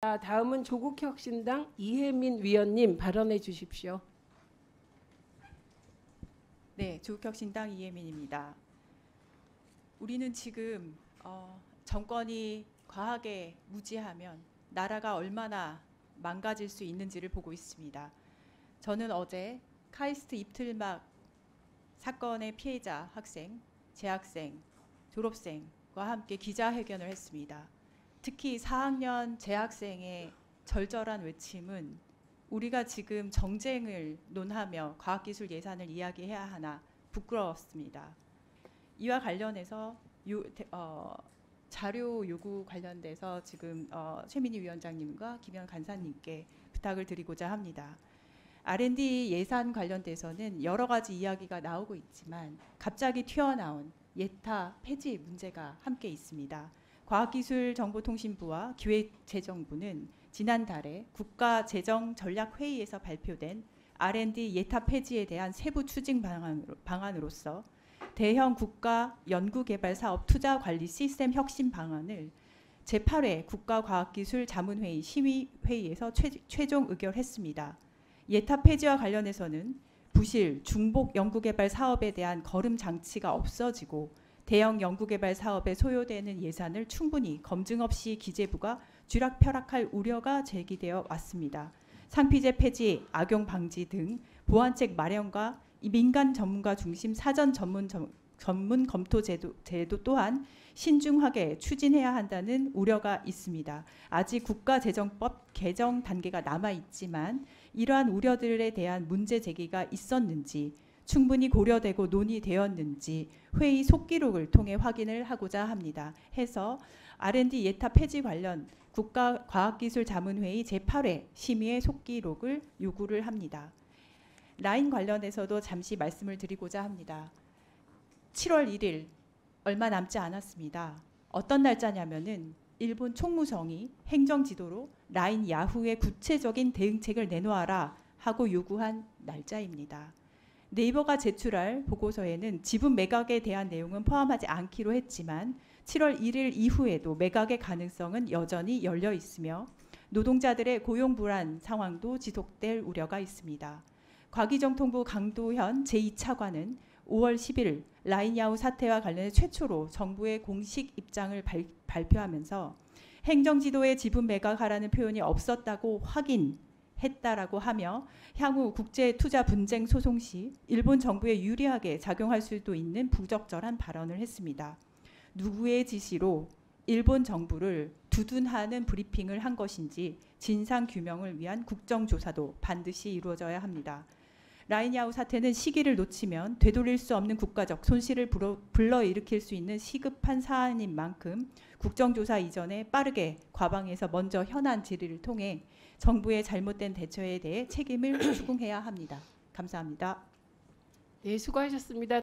다음은 조국혁신당 이혜민 위원님 발언해 주십시오. 네, 조국혁신당 이혜민입니다. 우리는 지금 정권이 과하게 무지하면 나라가 얼마나 망가질 수 있는지를 보고 있습니다. 저는 어제 카이스트 입틀막 사건의 피해자 학생, 재학생, 졸업생과 함께 기자회견을 했습니다. 특히 4학년 재학생의 절절한 외침은 우리가 지금 정쟁을 논하며 과학기술 예산을 이야기해야 하나 부끄러웠습니다. 이와 관련해서 자료 요구 관련돼서 지금 최민희 위원장님과 김현 간사님께 부탁을 드리고자 합니다. R&D 예산 관련돼서는 여러 가지 이야기가 나오고 있지만 갑자기 튀어나온 예타 폐지 문제가 함께 있습니다. 과학기술정보통신부와 기획재정부는 지난달에 국가재정전략회의에서 발표된 R&D 예타 폐지에 대한 세부 추진 방안으로서 대형 국가 연구개발사업 투자관리 시스템 혁신 방안을 제8회 국가과학기술자문회의 심의회의에서 최종 의결했습니다. 예타 폐지와 관련해서는 부실, 중복 연구개발 사업에 대한 거름 장치가 없어지고 대형 연구개발 사업에 소요되는 예산을 충분히 검증 없이 기재부가 쥐락펴락할 우려가 제기되어 왔습니다. 상피제 폐지, 악용 방지 등 보완책 마련과 민간 전문가 중심 사전 전문 검토 제도 또한 신중하게 추진해야 한다는 우려가 있습니다. 아직 국가재정법 개정 단계가 남아 있지만 이러한 우려들에 대한 문제 제기가 있었는지 충분히 고려되고 논의되었는지 회의 속기록을 통해 확인을 하고자 합니다. 해서 R&D 예타 폐지 관련 국가과학기술자문회의 제8회 심의의 속기록을 요구를 합니다. 라인 관련해서도 잠시 말씀을 드리고자 합니다. 7월 1일 얼마 남지 않았습니다. 어떤 날짜냐면은 일본 총무성이 행정지도로 라인 야후의 구체적인 대응책을 내놓아라 하고 요구한 날짜입니다. 네이버가 제출할 보고서에는 지분 매각에 대한 내용은 포함하지 않기로 했지만 7월 1일 이후에도 매각의 가능성은 여전히 열려 있으며 노동자들의 고용 불안 상황도 지속될 우려가 있습니다. 과기정통부 강도현 제2차관은 5월 10일 라인야후 사태와 관련해 최초로 정부의 공식 입장을 발표하면서 행정지도에 지분 매각하라는 표현이 없었다고 확인했다라고 하며 향후 국제투자 분쟁 소송 시 일본 정부에 유리하게 작용할 수도 있는 부적절한 발언을 했습니다. 누구의 지시로 일본 정부를 두둔하는 브리핑을 한 것인지 진상규명을 위한 국정조사도 반드시 이루어져야 합니다. 라인야후 사태는 시기를 놓치면 되돌릴 수 없는 국가적 손실을 불러일으킬 수 있는 시급한 사안인 만큼 국정조사 이전에 빠르게 과방에서 먼저 현안 질의를 통해 정부의 잘못된 대처에 대해 책임을 추궁해야 합니다. 감사합니다. 네, 수고하셨습니다.